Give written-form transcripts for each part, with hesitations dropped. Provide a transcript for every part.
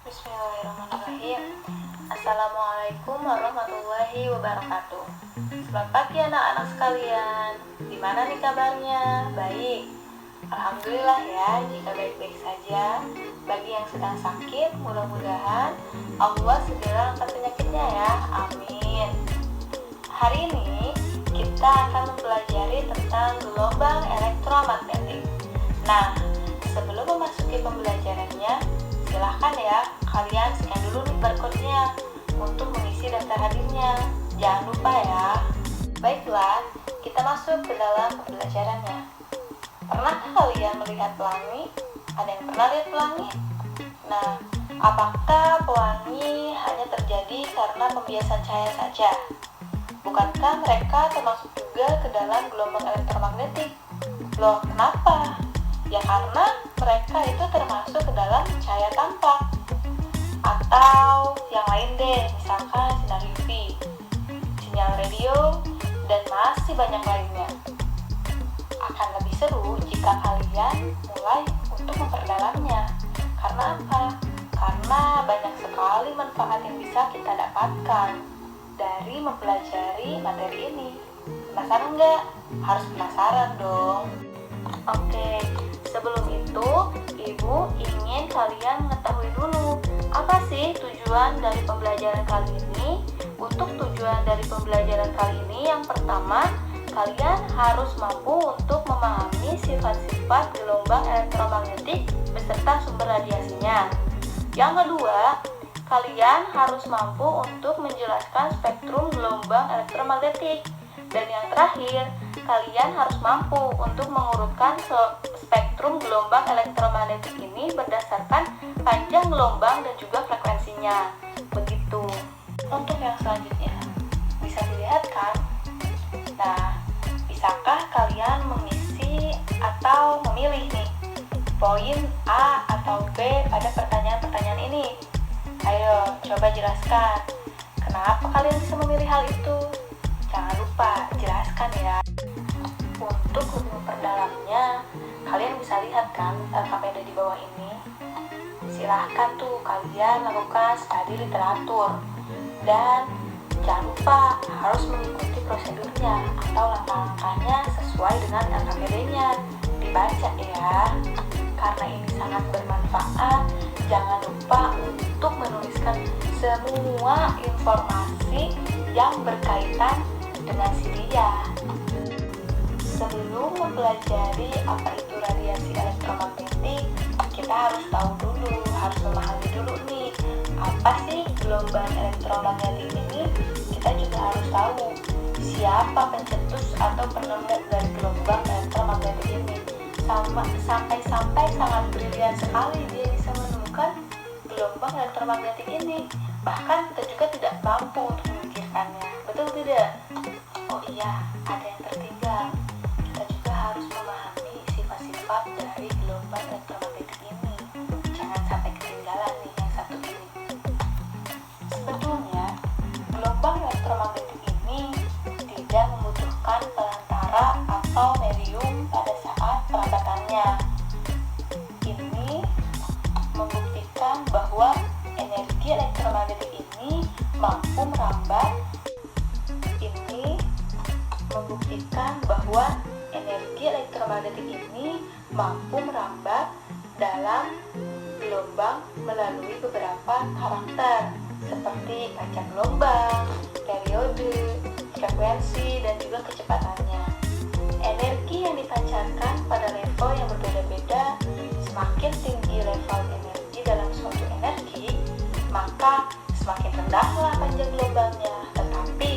Bismillahirrahmanirrahim. Assalamualaikum warahmatullahi wabarakatuh. Selamat pagi anak-anak sekalian. Gimana nih kabarnya? Baik. Alhamdulillah ya, jika baik-baik saja. Bagi yang sedang sakit, mudah-mudahan Allah segera angkat penyakitnya ya. Amin. Hari ini kita akan mempelajari tentang gelombang elektromagnetik. Nah, sebelum memasuki pembelajarannya, silahkan ya kalian scan dulu nih barcode-nya untuk mengisi daftar hadirnya. Jangan lupa ya. Baiklah, kita masuk ke dalam pembelajarannya. Pernahkah kalian melihat pelangi? Ada yang pernah lihat pelangi? Nah, apakah pelangi hanya terjadi karena pembiasan cahaya saja? Bukankah mereka termasuk juga ke dalam gelombang elektromagnetik? Loh, kenapa? Ya karena mereka itu termasuk ke dalam cahaya tampak. Atau yang lain deh, misalkan sinar UV, sinyal radio, dan masih banyak lainnya. Akan lebih seru jika kalian mulai untuk memperdalamnya. Karena apa? Karena banyak sekali manfaat yang bisa kita dapatkan dari mempelajari materi ini. Penasaran nggak? Harus penasaran dong. Oke, sebelum itu, Ibu ingin kalian mengetahui dulu apa sih tujuan dari pembelajaran kali ini. Untuk tujuan dari pembelajaran kali ini, yang pertama, kalian harus mampu untuk memahami sifat-sifat gelombang elektromagnetik beserta sumber radiasinya. Yang kedua, kalian harus mampu untuk menjelaskan spektrum gelombang elektromagnetik. Dan yang terakhir, kalian harus mampu untuk mengurutkan spektrum gelombang elektromagnetik ini berdasarkan panjang gelombang dan juga frekuensinya. Begitu. Untuk yang selanjutnya, bisa dilihat kan? Nah, bisakah kalian mengisi atau memilih nih poin A atau B pada pertanyaan-pertanyaan ini? Ayo, coba jelaskan. Kenapa kalian bisa memilih hal itu? Jangan lupa jelaskan ya. Untuk lebih memperdalamnya, kalian bisa lihat kan rekaman yang ada di bawah ini. Silahkan tuh kalian lakukan studi literatur. Dan jangan lupa harus mengikuti prosedurnya atau langkah-langkahnya sesuai dengan LKPD-nya. Dibaca ya. Karena ini sangat bermanfaat, jangan lupa untuk menuliskan semua informasi yang berkaitan dengan si dia. Sebelum mempelajari apa itu radiasi elektromagnetik, kita harus tahu dulu, harus memahami dulu nih, apa sih gelombang elektromagnetik ini. Kita juga harus tahu siapa pencetus atau penemu dari gelombang elektromagnetik ini. Sampai-sampai sangat brilian sekali dia bisa menemukan gelombang elektromagnetik ini. Bahkan kita juga tidak mampu untuk memikirkannya. Betul tidak? Oh iya, ada yang tertinggal. Kita juga harus memahami sifat-sifat dari gelombang elektromagnetik ini. Jangan sampai ketinggalan nih yang satu ini. Sebetulnya, gelombang elektromagnetik ini tidak membutuhkan perantara atau medium pada saat perambatannya. Ini membuktikan bahwa energi elektromagnetik ini mampu merambat dalam gelombang melalui beberapa karakter seperti panjang gelombang, periode, frekuensi, dan juga kecepatannya. Energi yang dipancarkan pada level yang berbeda-beda. Semakin tinggi level energi dalam suatu energi, maka semakin rendahlah panjang gelombangnya. Tetapi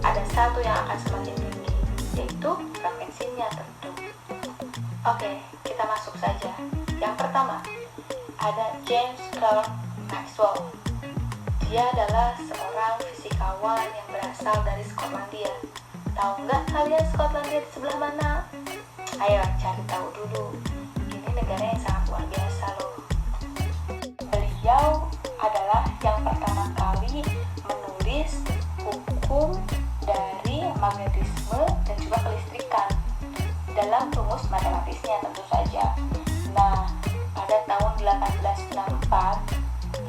ada satu yang akan semakin tinggi, yaitu frekuensinya tentu. Oke, kita masuk saja. Yang pertama, ada James Clerk Maxwell. Dia adalah seorang fisikawan yang berasal dari Skotlandia. Tahu nggak kalian Skotlandia di sebelah mana? Ayo cari tahu dulu. Ini negara yang sangat luar biasa loh. Beliau adalah yang pertama kali menulis hukum dari magnetisme dan juga kelistrikan dalam rumus matematisnya tentu saja. Nah, pada tahun 1864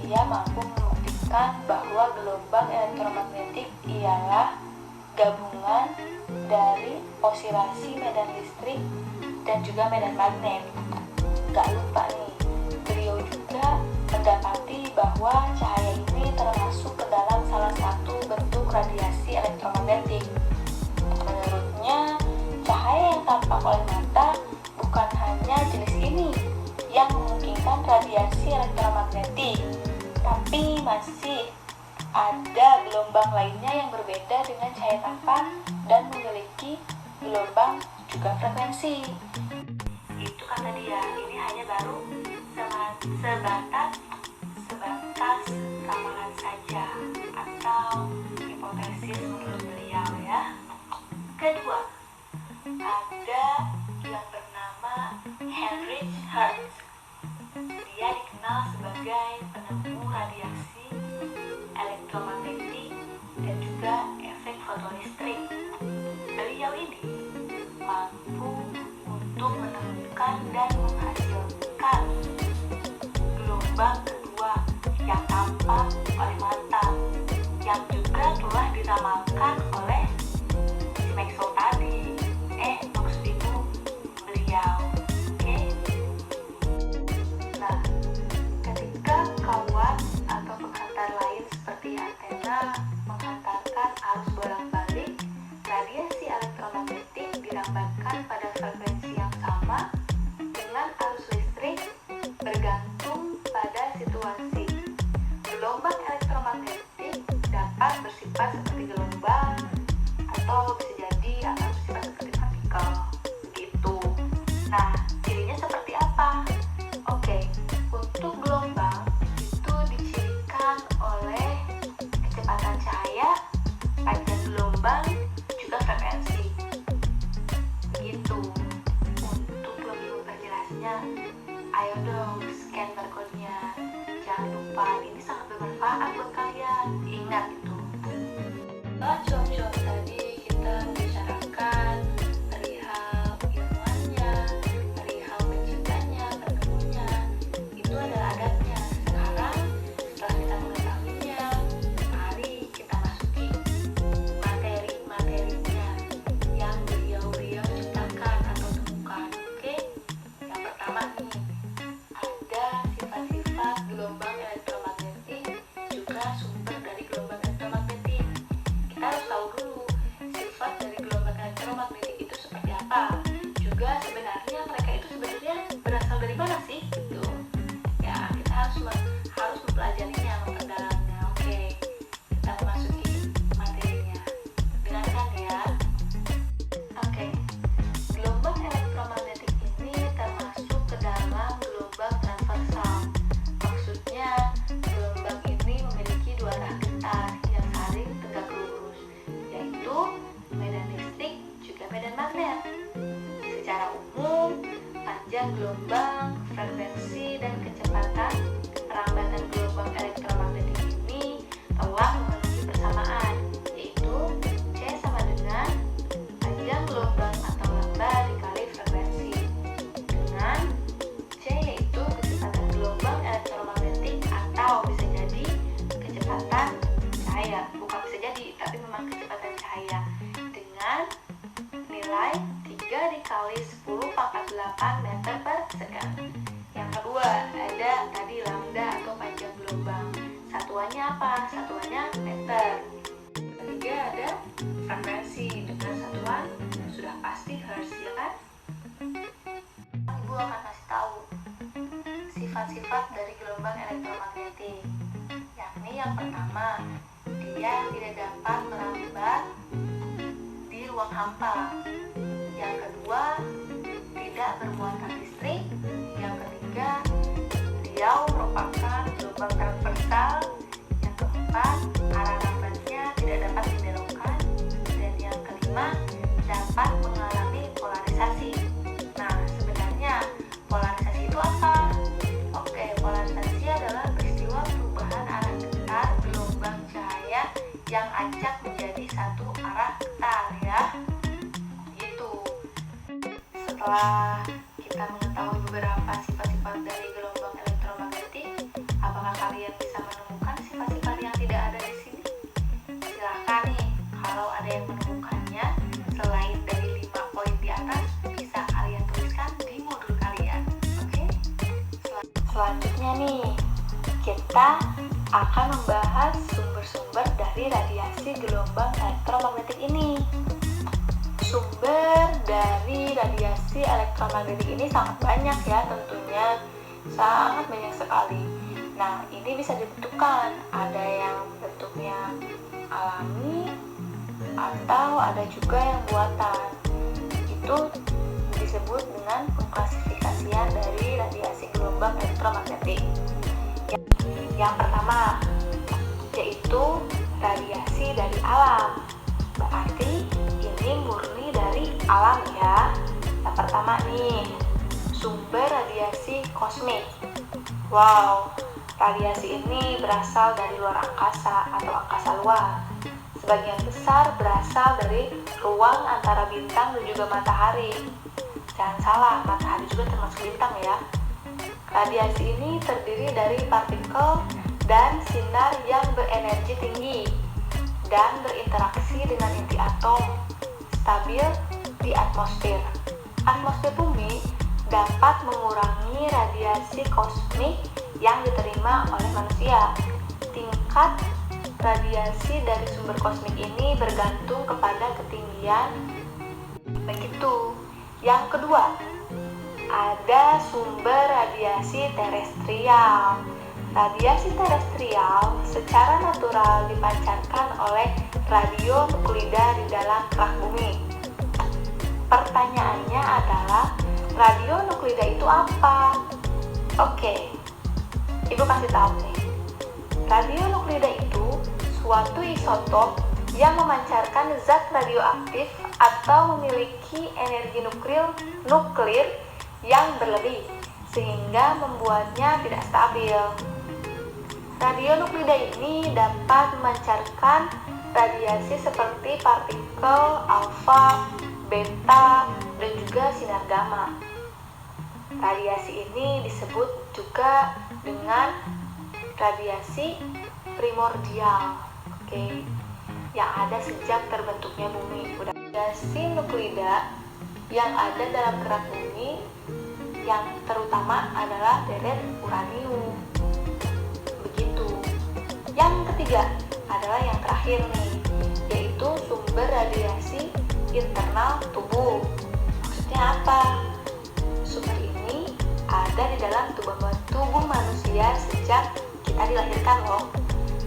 dia mampu membuktikan bahwa gelombang elektromagnetik ialah gabungan dari oscilasi medan listrik dan juga medan magnet. Gak lupa nih, beliau juga mendapati bahwa cahaya ini termasuk ke dalam salah satu bentuk radiasi elektromagnetik. Menurutnya, cahaya yang tampak oleh mata bukan hanya jenis ini yang memungkinkan radiasi elektromagnetik, tapi masih ada gelombang lainnya yang berbeda dengan cahaya tampak dan memiliki gelombang juga frekuensi. Itu kata dia, ini hanya baru sebatas ramalan saja atau hipotesis menurut beliau ya. Kedua, ada yang bernama Heinrich Hertz. Dia dikenal sebagai penemu radiasi elektromagnetik dan juga efek fotoelektrik. Beliau ini mampu untuk menemukan dan menghasilkan gelombang kedua yang tampak oleh mata, yang juga telah diramalkan oleh si Maxwell tadi. Maksud itu beliau. Oke. Nah, ketika kawat atau penghantar lain seperti antena menghantarkan arus bolak-balik, radiasi elektromagnetik dirambatkan pada frekuensi yang sama dengan arus listrik bergantung pada situasi. Gelombang elektromagnetik dapat bersifat seperti gelombang atau bisa jadi akan bersifat seperti partikel begitu. Nah, cirinya seperti apa? Oke, untuk gelombang itu dicirikan oleh kecepatan cahaya, panjang gelombang, juga frekuensi. Begitu. Untuk lebih memperjelasnya, ayo dong scan barcode-nya. Jangan lupa, ini sangat bermanfaat buat kalian. Ingat itu. Cuap-cuap tadi kita bicarakan perihal ilmuannya, perihal penciptanya, penemunya. Itu adalah adatnya. Sekarang setelah kita mengetahuinya, mari kita masuki materi-materinya yang beliau ciptakan atau temukan. Oke? Yang pertama nih, ada sifat-sifat gelombang elektromagnetik, juga sumber dari gelombang elektromagnetik. Kita harus tahu dulu sifat dari gelombang elektromagnetik itu seperti apa. Juga sebenarnya mereka itu sebenarnya berasal dari mana sih? Gitu. Ya, kita harus mempelajarinya, memperdalamnya. Oke, kita memasuki materinya. Dengarkan ya. Oke, gelombang elektromagnetik ini termasuk ke dalam gelombang transversal. Maksudnya, gelombang ini memiliki dua arah getar yang saling tegak lurus, yaitu medan listrik juga medan magnet. Secara umum, panjang gelombang, frekuensi, dan kecepatan perambatan gelombang elektromagnetik ini telah memenuhi persamaan, yaitu C sama dengan panjang gelombang atau lambda dikali frekuensi, dengan C yaitu kecepatan gelombang elektromagnetik atau bisa jadi kecepatan cahaya. Bukan bisa jadi, tapi memang kecepatan cahaya, dengan nilai 3 dikali 10 pangkat 8 meter per second. Yang kedua, ada tadi lambda atau panjang gelombang. Satuannya apa? Satuannya meter. Ketiga ada frekuensi dengan satuan sudah pasti hertz, ya kan? Ibu akan kasih tahu sifat-sifat dari gelombang elektromagnetik. Yakni yang pertama, dia tidak dapat merambat di ruang hampa. Yang kedua, tidak bermuatan listrik. Yang ketiga, beliau merupakan gelombang transversal. Yang keempat, arah rambatnya tidak dapat dibelokkan. Dan yang kelima, dapat mengalami polarisasi. Nah, sebenarnya polarisasi itu apa? Oke, polarisasi adalah peristiwa perubahan arah getar gelombang cahaya yang acak menjadi satu arah getar, ya. Gitu. Setelah kita mengetahui beberapa sifat-sifat dari gelombang elektromagnetik, apakah kalian bisa Selanjutnya nih, kita akan membahas sumber-sumber dari radiasi gelombang elektromagnetik ini. Sumber dari radiasi elektromagnetik ini sangat banyak ya tentunya, sangat banyak sekali. Nah, ini bisa ditentukan, ada yang bentuknya alami atau ada juga yang buatan. Itu disebut dengan pengklasifikasian dari radiasi gelombang elektromagnetik. Yang pertama yaitu radiasi dari alam. Berarti ini murni dari alam ya. Yang pertama nih, sumber radiasi kosmik. Wow, radiasi ini berasal dari luar angkasa atau angkasa luar. Sebagian besar berasal dari ruang antara bintang dan juga matahari. Jangan salah, matahari juga termasuk bintang ya. Radiasi ini terdiri dari partikel dan sinar yang berenergi tinggi dan berinteraksi dengan inti atom stabil di atmosfer. Atmosfer bumi dapat mengurangi radiasi kosmik yang diterima oleh manusia. Tingkat radiasi dari sumber kosmik ini bergantung kepada ketinggian. Begitu. Yang kedua, ada sumber radiasi terestrial. Radiasi terestrial secara natural dipancarkan oleh radionuklida di dalam kerak bumi. Pertanyaannya adalah, radionuklida itu apa? Oke, Ibu kasih tahu nih. Radionuklida itu suatu isotop yang memancarkan zat radioaktif atau memiliki energi nuklir yang berlebih sehingga membuatnya tidak stabil. Radionuklida ini dapat memancarkan radiasi seperti partikel alfa, beta, dan juga sinar gamma. Radiasi ini disebut juga dengan radiasi primordial, yang ada sejak terbentuknya bumi. Radiasi nuklida yang ada dalam kerak bumi yang terutama adalah deret uranium. Begitu. Yang ketiga adalah yang terakhir nih, yaitu sumber radiasi internal tubuh. Maksudnya apa? Sumber ini ada di dalam tubuh manusia sejak kita dilahirkan loh.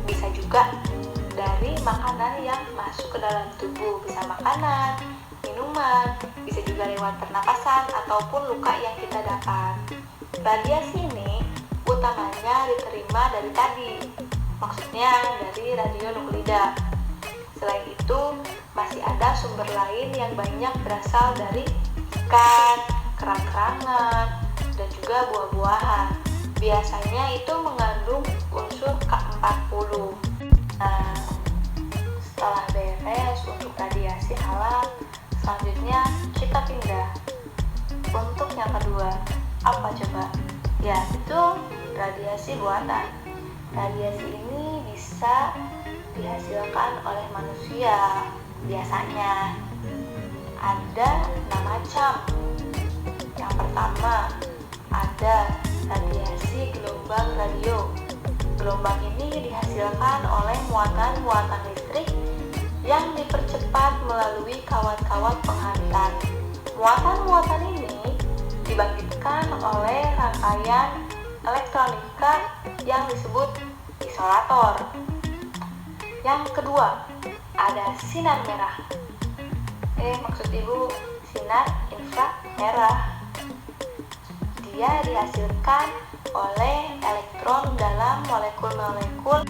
Bisa juga dari makanan yang masuk ke dalam tubuh, bisa makanan, minuman, bisa juga lewat pernapasan ataupun luka yang kita dapat. Radiasi ini utamanya diterima dari tadi, maksudnya dari radionuklida. Selain itu, masih ada sumber lain yang banyak berasal dari ikan, kerang-kerangan, dan juga buah-buahan. Biasanya itu mengandung unsur K40. Nah, setelah beres untuk radiasi alam, selanjutnya kita pindah untuk yang kedua. Apa coba? Ya, itu radiasi buatan. Radiasi ini bisa dihasilkan oleh manusia. Biasanya ada 6 macam. Yang pertama, ada radiasi gelombang radio. Gelombang ini dihasilkan oleh muatan-muatan listrik yang dipercepat melalui kawat-kawat penghantar. Muatan-muatan ini dibangkitkan oleh rangkaian elektronika yang disebut isolator. Yang kedua, ada sinar merah. Maksud ibu sinar inframerah. Dia dihasilkan oleh elektron dalam molekul-molekul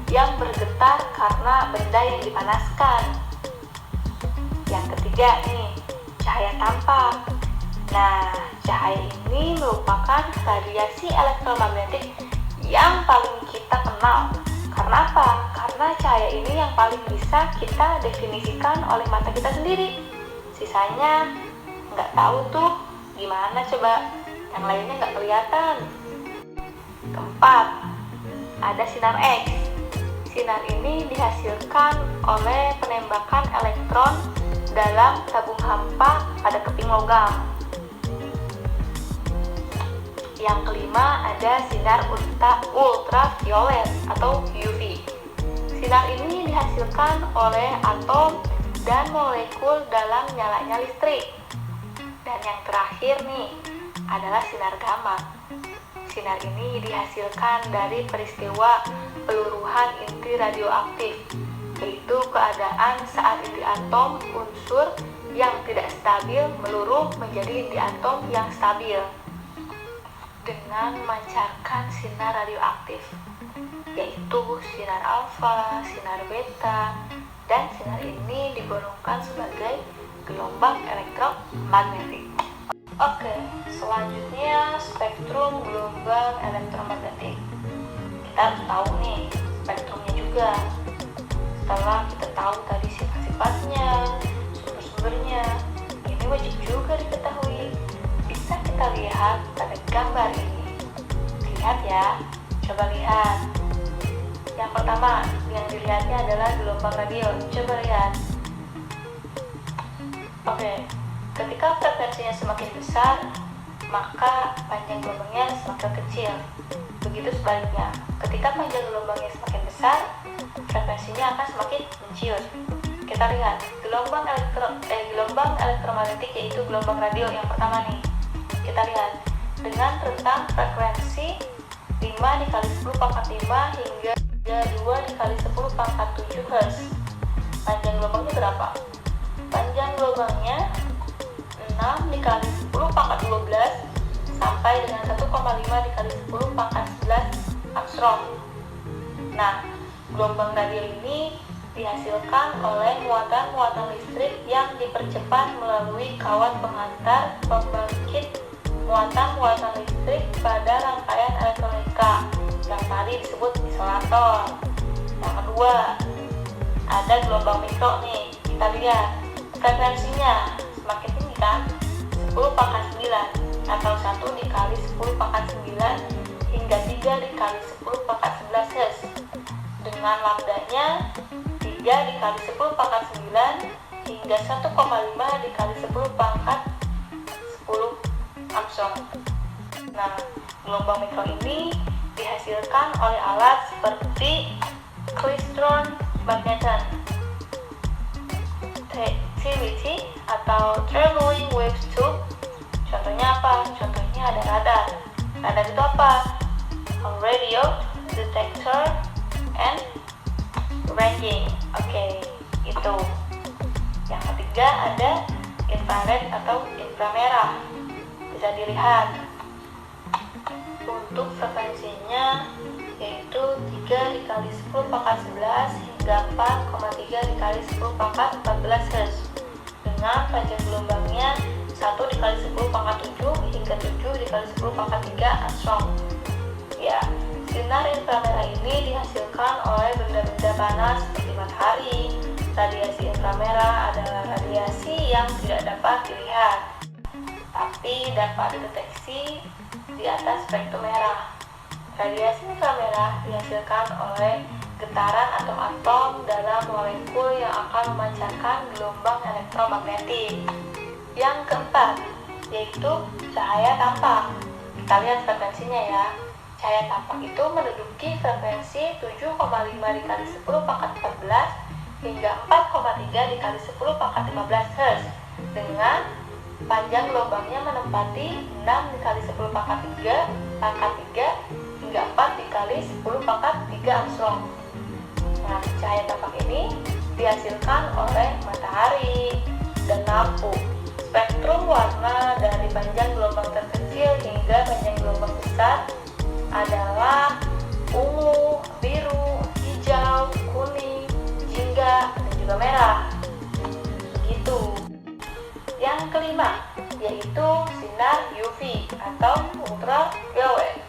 yang bergetar karena benda yang dipanaskan. Yang ketiga nih, cahaya tampak. Nah, cahaya ini merupakan radiasi elektromagnetik yang paling kita kenal. Karena apa? Karena cahaya ini yang paling bisa kita definisikan oleh mata kita sendiri. Sisanya nggak tahu tuh gimana coba, yang lainnya nggak kelihatan. Keempat, ada sinar X. Sinar ini dihasilkan oleh penembakan elektron dalam tabung hampa pada keping logam. Yang kelima ada sinar ultraviolet atau UV. Sinar ini dihasilkan oleh atom dan molekul dalam nyalanya listrik. Dan yang terakhir nih adalah sinar gamma. Sinar ini dihasilkan dari peristiwa peluruhan inti radioaktif, yaitu keadaan saat inti atom unsur yang tidak stabil meluruh menjadi inti atom yang stabil dengan memancarkan sinar radioaktif, yaitu sinar alfa, sinar beta, dan sinar ini digolongkan sebagai gelombang elektromagnetik. Oke, selanjutnya spektrum gelombang elektromagnetik. Kita harus tahu nih spektrumnya juga. Setelah kita tahu tadi sifat-sifatnya, sumber-sumbernya, ini wajib juga diketahui. Bisa kita lihat pada gambar ini. Lihat ya, coba lihat. Yang pertama, yang dilihatnya adalah gelombang radio. Coba lihat. Oke, ketika frekuensinya semakin besar, maka panjang gelombangnya semakin kecil. Begitu sebaliknya, ketika panjang gelombangnya semakin besar, frekuensinya akan semakin menciut. Kita lihat, gelombang elektromagnetik yaitu gelombang radio yang pertama nih. Kita lihat, dengan rentang frekuensi 5 dikali 10 pangkat 5 hingga 2 dikali 10 pangkat 7 Hz. Panjang gelombangnya berapa? Panjang gelombangnya 6 dikali 10 pangkat 12 sampai dengan 1,5 dikali 10 pangkat 11 Armstrong. Nah, gelombang radio ini dihasilkan oleh muatan-muatan listrik yang dipercepat melalui kawat penghantar pembangkit muatan-muatan listrik pada rangkaian elektronika yang tadi disebut isolator. Yang kedua, ada gelombang mikro nih. Kita lihat frekuensinya semakin tinggi kan, 10 pangkat 9 atau 1 dikali 10 pangkat 9 hingga 3 dikali 10 pangkat 11 Hz. Dengan lambdanya 3 dikali 10 pangkat 9 hingga 1,5 dikali 10 pangkat 10 Armstrong. Nah, gelombang mikro ini dihasilkan oleh alat seperti klystron magneton, TWT atau traveling wave tube. Contohnya apa? Contohnya ada radar. Radar itu apa? Radio detector and ranging. Oke, itu. Yang ketiga ada infrared atau inframerah. Bisa dilihat untuk frekuensinya yaitu 3 dikali 10 pangkat 11 hingga 4,3 dikali 10 pangkat 14 Hz dengan panjang gelombangnya 1 dikali 10 pangkat 7 hingga 7 dikali 10 pangkat 3 Armstrong. Ya, sinar inframerah ini dihasilkan oleh benda-benda panas seperti matahari. Radiasi inframerah adalah radiasi yang tidak dapat dilihat, tapi dapat dideteksi di atas spektrum merah. Radiasi inframerah dihasilkan oleh getaran atom-atom dalam molekul yang akan memancarkan gelombang elektromagnetik. Yang keempat, yaitu cahaya tampak. Kita lihat frekuensinya ya. Cahaya tampak itu menduduki frekuensi 7,5 dikali 10 pangkat 14 hingga 4,3 dikali 10 pangkat 15 Hz dengan panjang gelombangnya menempati 6 dikali 10 pangkat 3 hingga 4 dikali 10 pangkat 3 Armstrong. Nah, cahaya tampak ini dihasilkan oleh matahari dan lampu. Spektrum warna dari panjang gelombang terkecil hingga panjang gelombang besar adalah ungu, biru, hijau, kuning, jingga, dan juga merah. Begitu. Yang kelima, yaitu sinar UV atau ultraviolet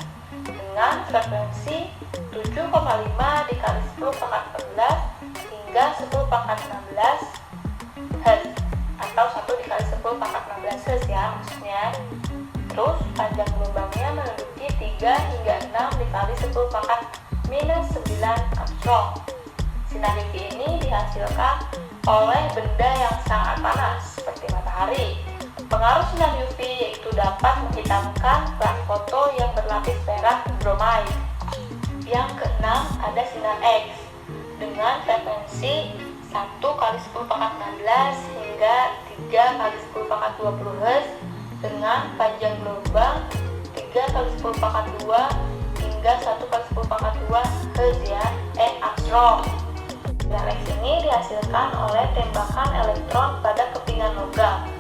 dengan frekuensi 7,5 dikali 10 pangkat 14 hingga 10 pangkat 16 Hz atau 1 dikali 10 pangkat 16 Hz ya maksudnya. Terus panjang gelombangnya menduduki 3 hingga 6 dikali 10 pangkat minus 9 Armstrong. Sinar UV ini dihasilkan oleh benda yang sangat panas seperti matahari, Pengaruh sinar UV yaitu dapat menghitamkan plat foto yang berlapis perak bromide. Yang keenam ada sinar X dengan frekuensi 1 kali 10 pangkat 16 hingga 3 kali 10 pangkat 20 Hz dengan panjang gelombang 3 kali 10 pangkat 2 hingga 1 kali 10 pangkat 2 Hz ya, Armstrong. Sinar X ini dihasilkan oleh tembakan elektron pada kepingan logam,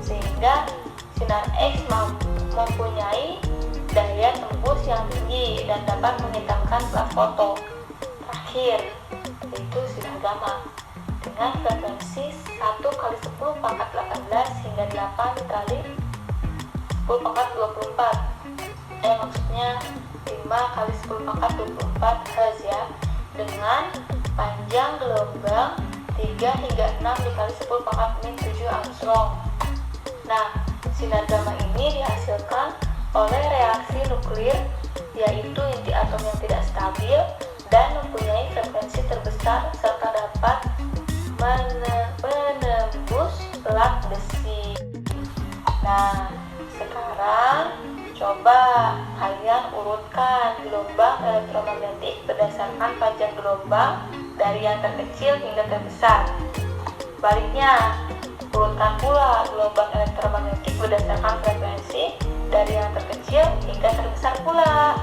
sehingga sinar X mempunyai daya tembus yang tinggi dan dapat menghitamkan plat foto. Terakhir, yaitu sinar gamma dengan frekuensi 1 kali 10 pangkat 18 hingga 8 kali 10 pangkat 24. Maksudnya 5 kali 10 pangkat 24 Hz ya, dengan panjang gelombang 3 hingga 6 dikali 10 pangkat min 7 Armstrong. Nah, sinar gamma ini dihasilkan oleh reaksi nuklir, yaitu inti atom yang tidak stabil dan mempunyai frekuensi terbesar serta dapat menembus plat besi. Nah, sekarang coba kalian urutkan gelombang elektromagnetik berdasarkan panjang gelombang dari yang terkecil hingga terbesar. Baliknya, urutkan pula gelombang elektromagnetik berdasarkan frekuensi dari yang terkecil hingga terbesar pula.